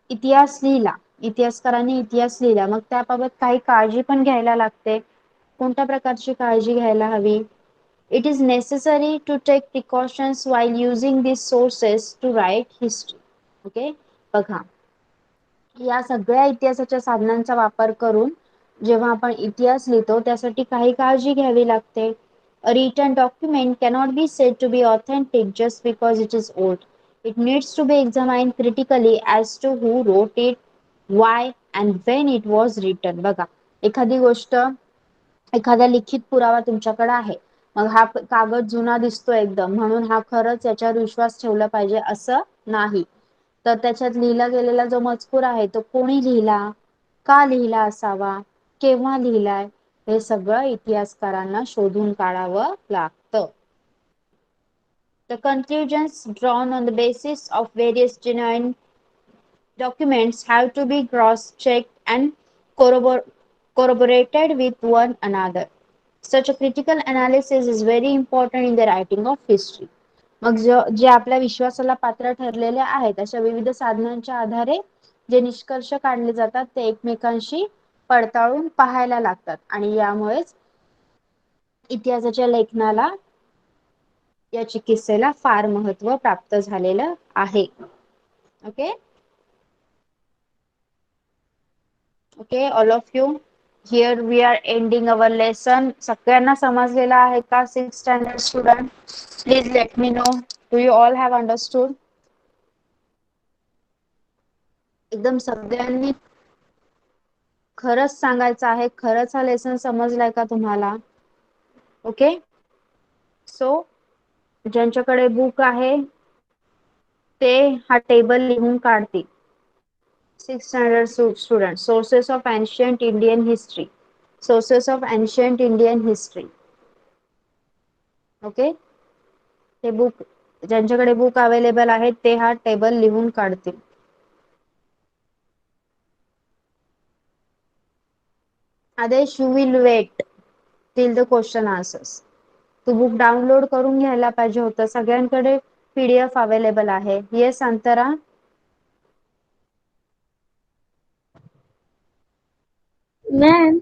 इतिहास लिहिला, इतिहासकारांनी इतिहास लिहिला, मग त्याबाबत काही काळजी पण घ्यायला लागते. कोणत्या प्रकारची काळजी घ्यायला हवी? It is necessary to take precautions while using these sources to write history. Okay, बघा, या सगळ्या इतिहासाच्या साधनांचा वापर करून जेव्हा आपण इतिहास लिहितो त्यासाठी काही काळजी घ्यावी लागते. A written document cannot be said to be authentic just because it is old. It needs to be examined critically as to who wrote it, why and when it was written. बघा, एखादी गोष्ट, एखादा लिखित पुरावा तुमच्याकडे आहे, मग हा कागद जुना दिसतो एकदम, म्हणून हा खरंच याच्यावर विश्वास ठेवला पाहिजे असं नाही. तर त्याच्यात लिहिला गेलेला जो मजकूर आहे तो कोणी लिहिला, का लिहिला असावा, केव्हा लिहिलाय, हे सगळं इतिहासकारांना शोधून काढावं लागतं. The conclusions drawn on the basis of various genuine documents have to be cross-checked and corroborated with one another. Such a critical analysis is very important in the writing of history. मग जे आपल्या विश्वासाला पात्र ठरलेले आहेत अशा विविध साधनांच्या आधारे जे निष्कर्ष काढले जातात ते एकमेकांशी पडताळून पाहायला लागतात आणि यामुळेच इतिहासाच्या लेखनाला या चिकित्सेला फार महत्व प्राप्त झालेलं आहे. Okay okay all of you, here we are ending our lesson. सगळ्यांना समजलेला आहे का 6th standard student? Please let me know, do you all have understood? एकदम सगळ्यांनी खरंच सांगायचं आहे, खरंच हा लेसन समजलाय का तुम्हाला? ओके सो ज्यांच्याकडे बुक आहे ते हा टेबल लिहून काढतील. 6th standard student, sources of ancient Indian history, sources of ancient Indian history. Okay, ते बुक ज्यांच्याकडे बुक अवेलेबल आहे ते हा टेबल लिहून काढतील. Aadesh, you will wait till the question answers. तू बुक डाउनलोड करून घ्यायला पाहिजे होतं, सगळ्यांकडे PDF अवेलेबल आहे. येस अंतरा? मॅम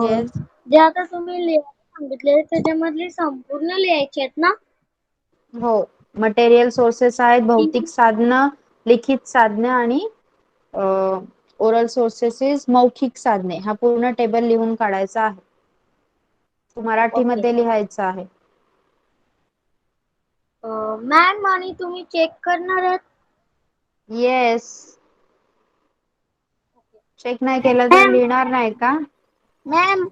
येस जे आता तुम्ही लिहायला सांगितले त्याच्यामधले संपूर्ण लिहायचे आहेत ना? हो, मटेरियल सोर्सेस आहेत, भौतिक साधनं, लिखित साधनं आणि ओरल सोर्सेस, मौखिक साधने. हा पूर्ण टेबल लिहून काढायचा आहे. तो ओके. मराठीमध्ये लिहायचा आहे. मॅम आणि तुम्ही चेक करणार आहात? येस, चेक नाही केलं तर मॅम लिहिणार नाही का? मॅम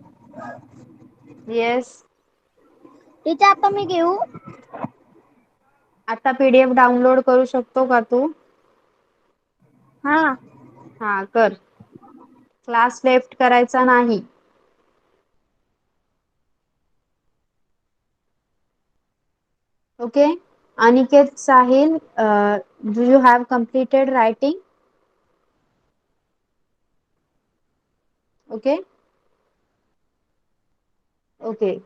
येस, तिथे आता मी घेऊ? आता PDF डाउनलोड करू शकतो का तू? हा. हा कर, क्लास लेफ्ट करायचा नाही. Okay, Aniket Sahil, do you have completed writing? Okay, okay,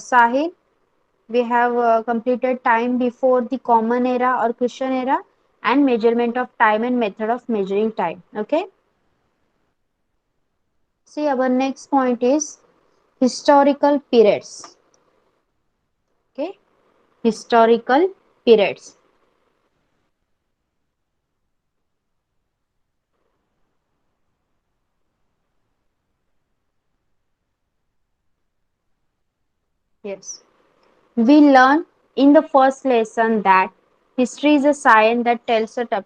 Sahil, we have completed time before the common era or Christian era and measurement of time and method of measuring time. Okay, see our next point is historical periods. Okay, historical periods. Yes, we learn in the first lesson that history is a science that tells us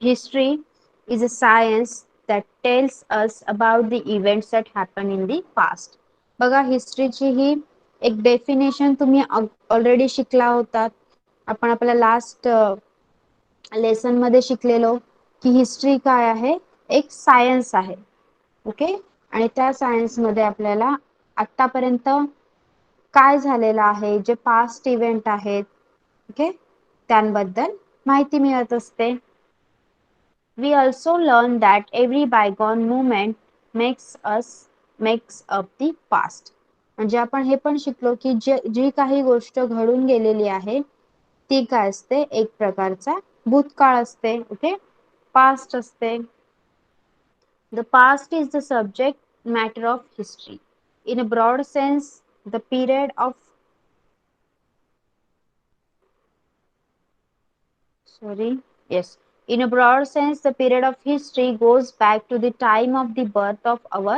history is a science that tells us about the events that happened in the past. बघा, हिस्ट्रीची ही एक डेफिनेशन तुम्ही ऑलरेडी शिकला होतात. आपण आपल्या लास्ट लेसन मध्ये शिकलेलो की हिस्ट्री काय आहे, एक सायन्स आहे. ओके, आणि त्या सायन्स मध्ये आपल्याला आतापर्यंत काय झालेलं आहे, जे पास्ट इव्हेंट आहेत, ओके, त्यांबद्दल माहिती मिळत असते. We also learn that every bygone moment makes up the past. म्हणजे आपण हे पण शिकलो की जी काही गोष्ट घडून गेलेली आहे ती काय असते, एक प्रकारचा भूतकाळ असते. ओके, पास्ट असते. The past is the subject matter of history. In a broad sense, the period of Yes. In a broad sense, the period of history goes back to the time of the birth of our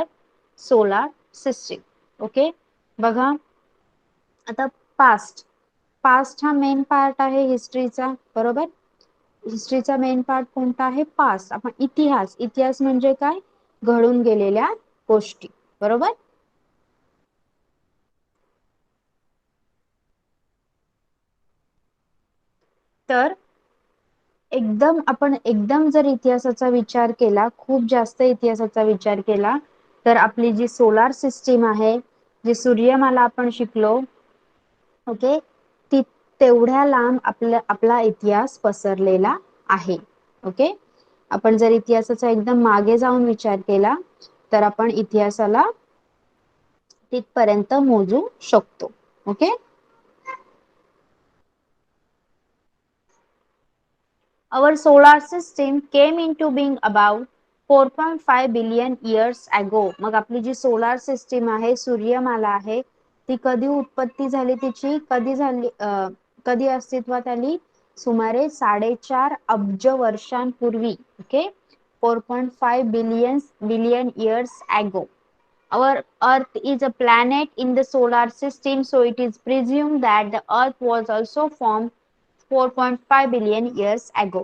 solar system. Okay? बघा, आता पास्ट हा मेन पार्ट आहे हिस्ट्रीचा, बरोबर? हिस्ट्रीचा मेन पार्ट कोणता आहे? पास्ट. आपण इतिहास म्हणजे काय? घडून गेलेल्या गोष्टी, बरोबर? तर आपण एकदम जर इतिहासाचा विचार केला, खूप जास्त इतिहासाचा विचार केला, तर आपली जी सोलार सिस्टीम आहे, जी सूर्यमाला आपण शिकलो, ओके, ती तेवढ्या लांब आपला इतिहास पसरलेला आहे. ओके, आपण जर इतिहासाचा एकदम मागे जाऊन विचार केला तर आपण इतिहासाला तिथपर्यंत मोजू शकतो. Okay, our solar system came into being about 4.5 billion years ago. मग आपली जी सोलार सिस्टीम आहे, सूर्यमाला आहे, ती कधी उत्पत्ती झाली, तिची कधी अस्तित्वात आली? सुमारे 4.5 अब्ज वर्षांपूर्वी. Okay, 4.5 billion years ago. Our Earth is a planet in the solar system, so it is presumed that the Earth was also formed 4.5 billion years ago.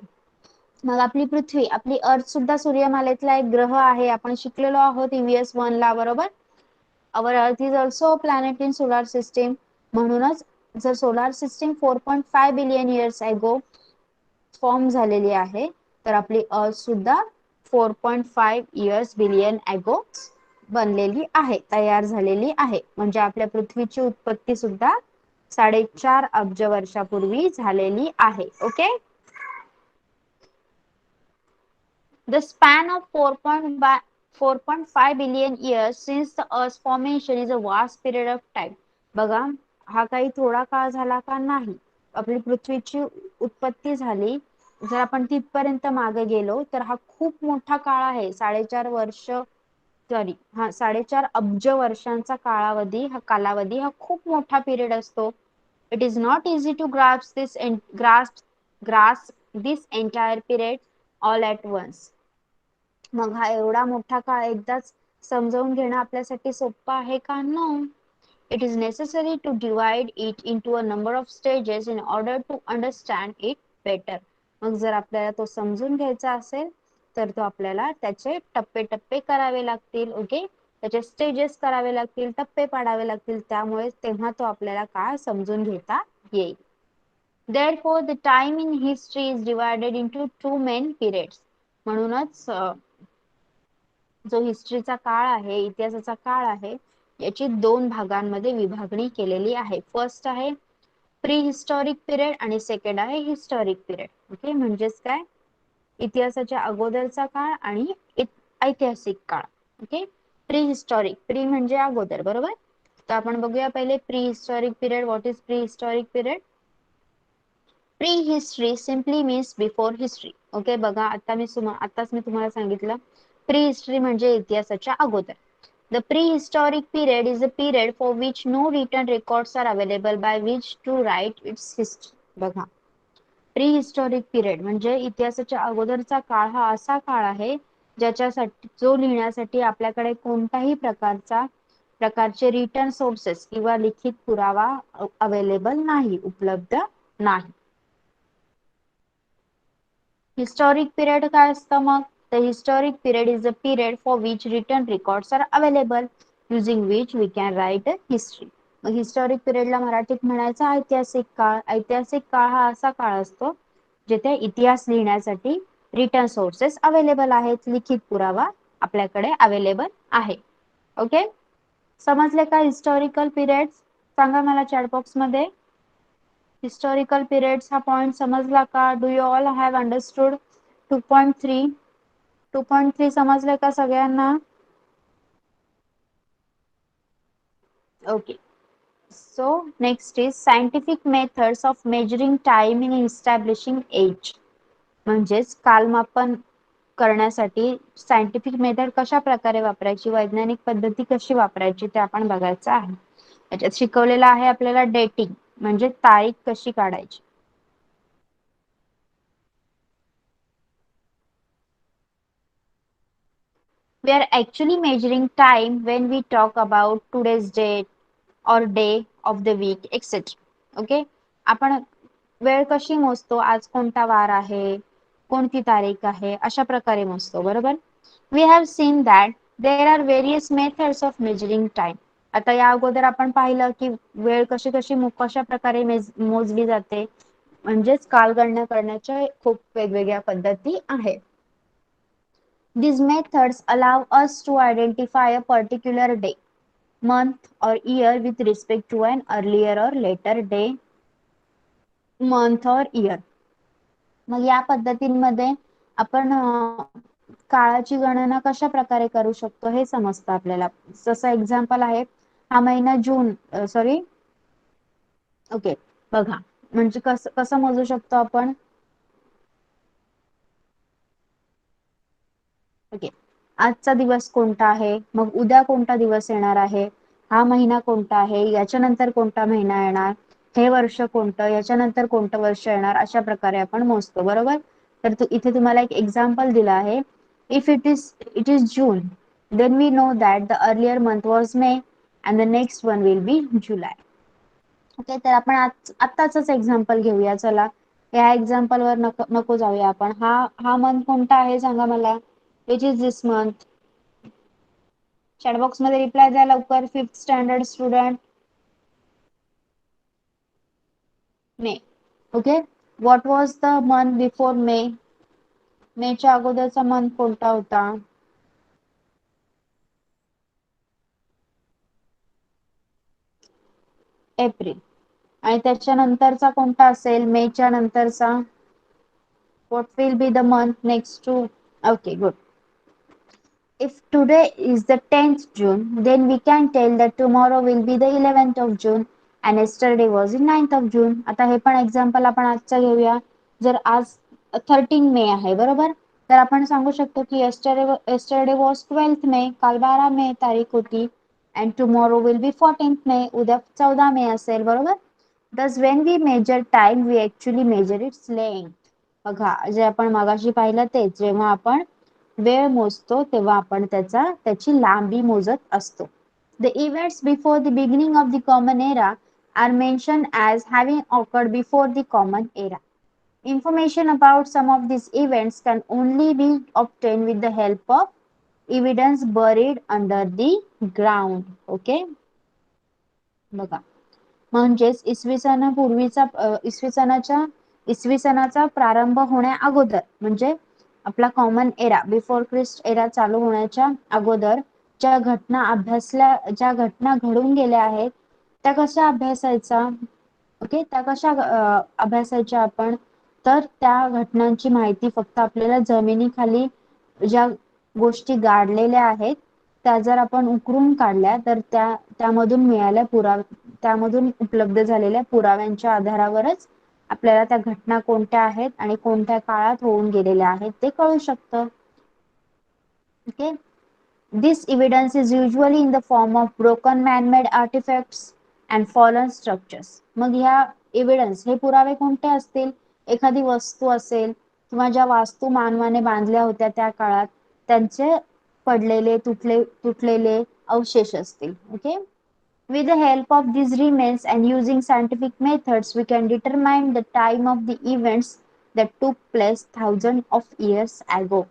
मग आपली पृथ्वी, आपली अर्थ सुद्धा सूर्यमालेतला एक ग्रह आहे. आपण शिकलेलो आहोत EVS 1 ला, बरोबर. Our Earth is also a planet in solar system. म्हणूनच जर solar system 4.5 billion years ago form झालेली आहे, तर आपली अर्थ सुद्धा 4.5 इयर्स बिलियन अगो बनलेली आहे, तयार झालेली आहे. म्हणजे आपल्या पृथ्वीची उत्पत्ती सुद्धा 4.5 अब्ज वर्षापूर्वी झालेली आहे. Okay, the span of 4.5 billion years since the Earth's formation is a vast period of time. बघा, हा काही थोडा काळ झाला का? नाही. आपली पृथ्वीची उत्पत्ती झाली, जर आपण तिथपर्यंत मागे गेलो तर हा खूप मोठा काळ आहे. 4.5 अब्ज वर्षांचा कालावधी हा खूप मोठा पिरियड असतो. It is not easy to grasp this entire period all at once. मग हा एवढा मोठा काळ एकदाच समजावून घेणं आपल्यासाठी सोपं आहे का? No. It is necessary to divide it into a number of stages in order to understand it better. मग जर आपल्याला तो समजून घ्यायचा असेल तर तो आपल्याला त्याचे टप्पे करावे लागतील. ओके, त्याचे स्टेजेस करावे लागतील, टप्पे पाडावे लागतील. त्यामुळे तेव्हा तो आपल्याला काळ समजून घेता येईल. Therefore, the time in history is divided into two main periods. म्हणूनच जो हिस्ट्रीचा काळ आहे, इतिहासाचा काळ आहे, याची दोन भागांमध्ये विभागणी केलेली आहे. फर्स्ट आहे प्री हिस्टॉरिक पिरियड आणि सेकंड आहे हिस्टॉरिक पिरियड. ओके, म्हणजेच काय? इतिहासाच्या अगोदरचा काळ आणि ऐतिहासिक काळ. ओके, प्री हिस्टॉरिक, प्री म्हणजे अगोदर, बरोबर. तर आपण बघूया पहिले pre historic period. What is pre historic period? Pre history simply means before history. Okay, बघा, आताच मी तुम्हाला सांगितलं, प्री हिस्ट्री म्हणजे इतिहासाच्या अगोदर. The prehistoric period is a period for which no written records are available by which to write its history. बघा, प्रीहिस्टॉरिक पिरियड म्हणजे इतिहासाच्या अगोदरचा काळ हा असा काळ आहे ज्याच्यासाठी जो लिहिण्यासाठी आपल्याकडे कोणत्याही प्रकारचे रिटन सोर्सेस किंवा लिखित पुरावा अवेलेबल नाही, उपलब्ध नाही. हिस्टॉरिक पिरियड काय असतं मग? The historic period is a period for which written records are available, using which we can write a history. मग हिस्टॉरिक पिरियडला मराठीत म्हणायचं ऐतिहासिक काळ. ऐतिहासिक काळ हा असा काळ असतो जिथे इतिहास लिहिण्यासाठी रिटन सोर्सेस अवेलेबल आहेत, लिखित पुरावा आपल्याकडे अवेलेबल आहे. ओके, समजले का हिस्टॉरिकल पिरियड? सांगा मला चॅट बॉक्स मध्ये. हिस्टॉरिकल पिरियड्स हा पॉइंट समजला का? Do you all have understood 2.3? 2.3 समजले का सगळ्यांना? Okay, so next is scientific methods of measuring time in establishing age. म्हणजेच कालमापन करण्यासाठी सायंटिफिक मेथड कशा प्रकारे वापरायची, वैज्ञानिक पद्धती कशी वापरायची ते आपण बघायचं आहे. याच्यात शिकवलेलं आहे आपल्याला डेटिंग म्हणजे तारीख कशी काढायची. We are actually measuring time when we talk about today's date or day of the week, etc. Okay, आपण वेळ कशी मोजतो? आज कोणता वार आहे, कोणती तारीख आहे, अशा प्रकारे मोजतो, बरोबर. We have seen that there are various methods of measuring time. आता या अगोदर आपण पाहिलं की वेळ कशा प्रकारे मोजली जाते. म्हणजेच कालगणना करण्याच्या खूप वेगवेगळ्या पद्धती आहेत. These methods allow us to identify a particular day, month or year with respect to an earlier or later day, month or year. मग या पद्धतींमध्ये आपण काळाची गणना कशा प्रकारे करू शकतो हे समजतं आपल्याला. जसं एक्झाम्पल आहे, हा महिना जून सॉरी ओके बघा, म्हणजे कसं मोजू शकतो आपण. ओके, आजचा दिवस कोणता आहे, मग उद्या कोणता दिवस येणार आहे, हा महिना कोणता आहे, याच्यानंतर कोणता महिना येणार, हे वर्ष कोणतं, याच्यानंतर कोणतं वर्ष येणार, अशा प्रकारे आपण मोजतो बरोबर. तर इथे तुम्हाला एक एक्झाम्पल दिलं आहे. If it is June, then we know that the earlier month was May and the next one will be July. Okay, तर आपण आत्ताच एक्झाम्पल घेऊया. चला, या एक्झाम्पल वर नको जाऊया आपण. हा मंथ कोणता आहे सांगा मला. Which is this month. Chat box मध्ये रिप्लाय द्या लवकर. 5th standard student. May. Okay, what was the month before May. मेच्या अगोदरचा मंथ कोणता होता. एप्रिल. आणि त्याच्यानंतरचा कोणता असेल मेच्या नंतरचा. What will be the month next to. Okay, good. If today is the 10th June, then we can tell that tomorrow will be the 11th of June and yesterday was the 9th of June. आता हे पण एक्झाम्पल आपण आजचा घेऊया. जर आज 13 मे आहे बरोबर, तर आपण सांगू शकतो की yesterday was 12th May, काल 12 मे तारीख होती, and tomorrow will be 14th May, उद्या 14 मे असेल बरोबर. Thus when we measure time, we actually measure its length. बघा, जे आपण मगाशी पाहिलं तेच, जेव्हा आपण वेळ मोजतो तेव्हा आपण त्याची लांबी मोजत असतो. The events before the beginning of the common era are mentioned as having occurred before the common era. Information about some of these events can only be obtained with the help of evidence buried under the ground. Okay, बघा, म्हणजेच इसवी सनाचा प्रारंभ होण्या अगोदर, म्हणजे आपला common era, before Christ era चालू होण्याच्या अगोदर ज्या घटना घडून गेल्या आहेत त्या कशा अभ्यासायचा. ओके, त्या कशा अभ्यासायच्या आपण. तर त्या घटनांची माहिती फक्त आपल्याला जमिनीखाली ज्या गोष्टी गाडलेल्या आहेत त्या जर आपण उकरून काढल्या तर त्यामधून उपलब्ध झालेल्या पुराव्यांच्या आधारावरच आपल्याला त्या घटना कोणत्या आहेत आणि कोणत्या काळात होऊन गेलेल्या आहेत ते कळू शकतं. Okay, this evidence is usually in the form of broken man-made artefacts and fallen structures. मग ह्या एव्हिडन्स, हे पुरावे कोणते असतील. एखादी वस्तू असेल किंवा ज्या वास्तू मानवाने बांधल्या होत्या त्या काळात त्यांचे पडलेले तुटलेले अवशेष असतील. Okay, with the help of these remains and using scientific methods, we can determine the time of the events that took place thousands of years ago.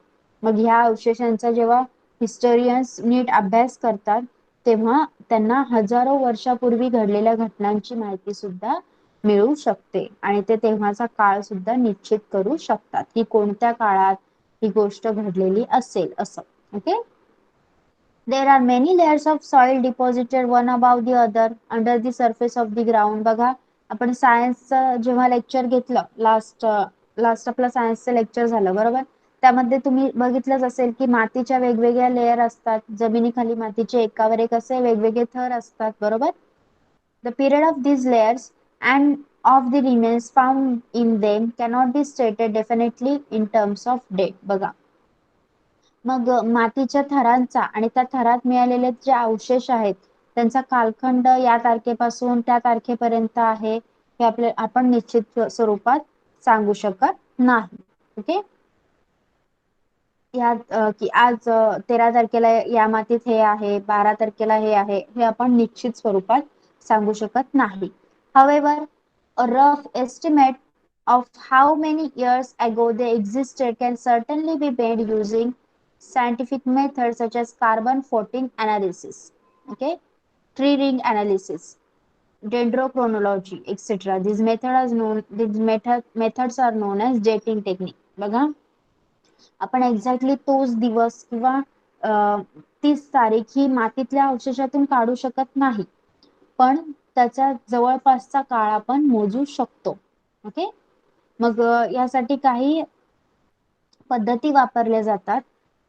मग ह्या अवशेषांचा जेव्हा हिस्टोरियन्स नीट अभ्यास करतात तेव्हा त्यांना हजारो वर्षापूर्वी घडलेल्या घटनांची माहिती सुद्धा मिळू शकते आणि ते तेव्हाचा काळ सुद्धा निश्चित करू शकतात की कोणत्या काळात ही गोष्ट घडलेली असेल असं. Okay, there are many layers of soil deposited one above the other under the surface of the ground. बघा, आपण सायन्सचं जेव्हा लेक्चर घेतलं लास्ट आपलं सायन्सचं लेक्चर झालं बरोबर, त्यामध्ये तुम्ही बघितलंच असेल की मातीच्या वेगवेगळ्या लेयर असतात, जमिनीखाली मातीचे एकावर एक असे वेगवेगळे थर असतात बरोबर. The period of these layers and of the remains found in them cannot be stated definitely in terms of date. बघा, मग मातीच्या थरांचा आणि त्या थरात मिळालेले जे अवशेष आहेत त्यांचा कालखंड या तारखेपासून त्या तारखेपर्यंत आहे हे आपण निश्चित स्वरूपात सांगू शकत नाही. ओके, की आज 13 तारखेला या मातीत हे आहे, 12 तारखेला हे आहे, हे आपण निश्चित स्वरूपात सांगू शकत नाही. However, a rough estimate of how many years ago they existed can certainly be made using scientific methods such as carbon 14 analysis. Okay, tree ring analysis. dendrochronology, etc. These methods are known as dating technique. बघा, आपण एक्झॅक्टली तोच दिवस किंवा 30 तारीख ही मातीतल्या अवशेषातून काढू शकत नाही, पण त्याच्या जवळपासचा काळ आपण मोजू शकतो. ओके, मग यासाठी काही पद्धती वापरल्या जातात.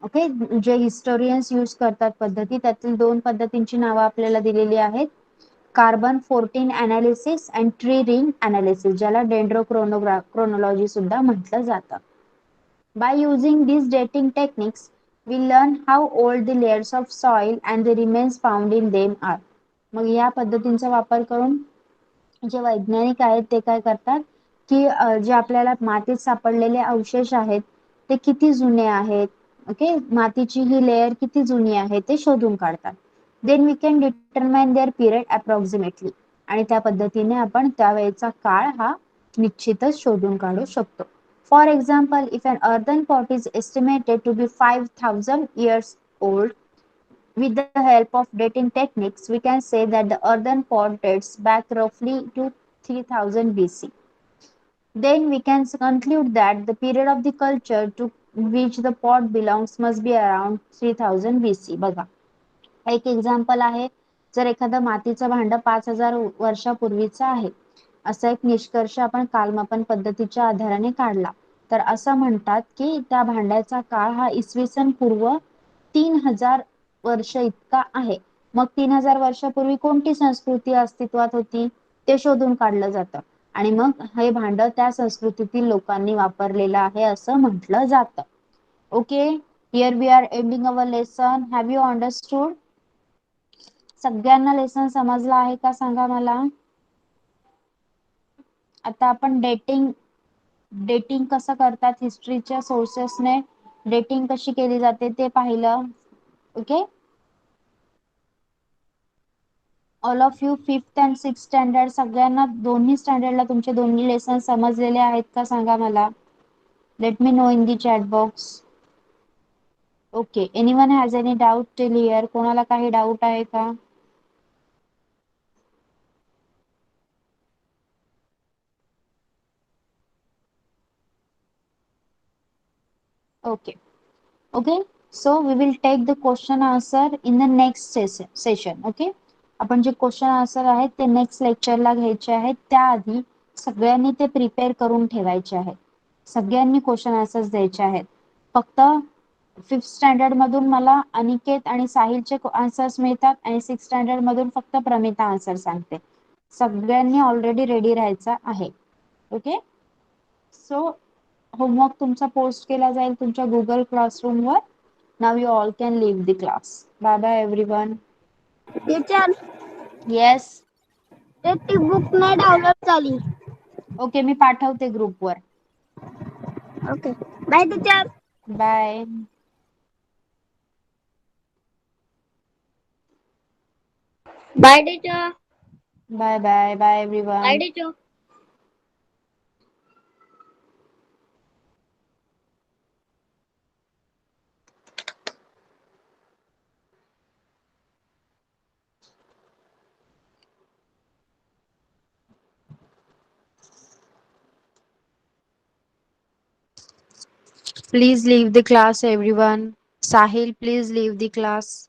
ओके, जे हिस्टोरियन्स यूज करतात पद्धती, त्यातील 2 पद्धतींची नावं आपल्याला दिलेली आहेत. Carbon 14 analysis and tree ring analysis, ज्याला डेंड्रोक्रोनॉलॉजी सुद्धा म्हटलं जातं. By using these dating techniques, we learn how old the layers of soil and the remains found in them are. मग या पद्धतींचा वापर करून जे वैज्ञानिक आहेत ते काय करतात की जे आपल्याला मातीत सापडलेले अवशेष आहेत ते किती जुने आहेत, ओके, मातीची ही लेयर किती जुनी आहे ते शोधून काढतात. Then we can determine their period approximately, आणि त्या पद्धतीने आपण त्यावेळेचा काळ हा निश्चितच शोधून काढू शकतो. For example, if an earthen pot is estimated to be 5,000 years old, with the help of dating techniques, we can say that the earthen pot dates back roughly to 3000 BC. Then we can conclude that the period of the culture to which the pot belongs must be around 3000 BC. बघा, एक एक्झाम्पल आहे, जर एखादं मातीचं भांड 5000 वर्षापूर्वीचं आहे, असा एक निष्कर्ष आपण कालमापन पद्धतीच्या आधाराने काढला, तर असं म्हणतात की त्या भांड्याचा काळ हा इसवी सन पूर्व 3000 वर्ष इतका आहे. मग 3000 वर्षापूर्वी कोणती संस्कृती अस्तित्वात होती ते शोधून काढलं जातं, आणि मग हे भांड त्या संस्कृतीतील लोकांनी वापरलेलं आहे असं म्हटलं जातं. Okay, here we are ending our lesson. Have you understood? सगळ्यांना लेसन समजला आहे का सांगा मला. आता आपण डेटिंग डेटिंग कसं करतात, हिस्ट्रीच्या सोर्सेसने डेटिंग कशी केली जाते ते पाहिलं. Okay, all of you 5th and 6th standard, सगळ्यांना दोन्ही स्टँडर्डला तुमचे दोन्ही लेसन समजलेले आहेत का सांगा मला. Let me know in the chat box. Okay, anyone has any doubt till here? कोणाला काही डाऊट आहे का? Okay okay, so we will take the question answer in the next session. Okay, आपण जे क्वेश्चन आन्सर आहेत ते नेक्स्ट लेक्चरला घ्यायचे आहेत. त्याआधी सगळ्यांनी ते प्रिपेअर करून ठेवायचे आहेत. सगळ्यांनी क्वेश्चन आन्सर्स द्यायचे आहेत. फक्त 5th स्टँडर्ड मधून मला अनिकेत आणि साहिलचे आन्सर्स मिळतात, आणि 6th स्टँडर्ड मधून फक्त प्रमिता आन्सर सांगते. सगळ्यांनी ऑलरेडी रेडी राहायचं आहे. ओके, सो होमवर्क तुमचा पोस्ट केला जाईल तुमच्या गुगल क्लासरूम वर. Now you all can leave the class. Bye bye everyone. Teacher, yes. ते बुक नाही डाउनलोड झाली. ओके, मी पाठवते ग्रुपवर. Okay, bye teacher. Bye bye teacher. Bye bye bye everyone. Bye teacher. Please leave the class everyone. Sahil, please leave the class.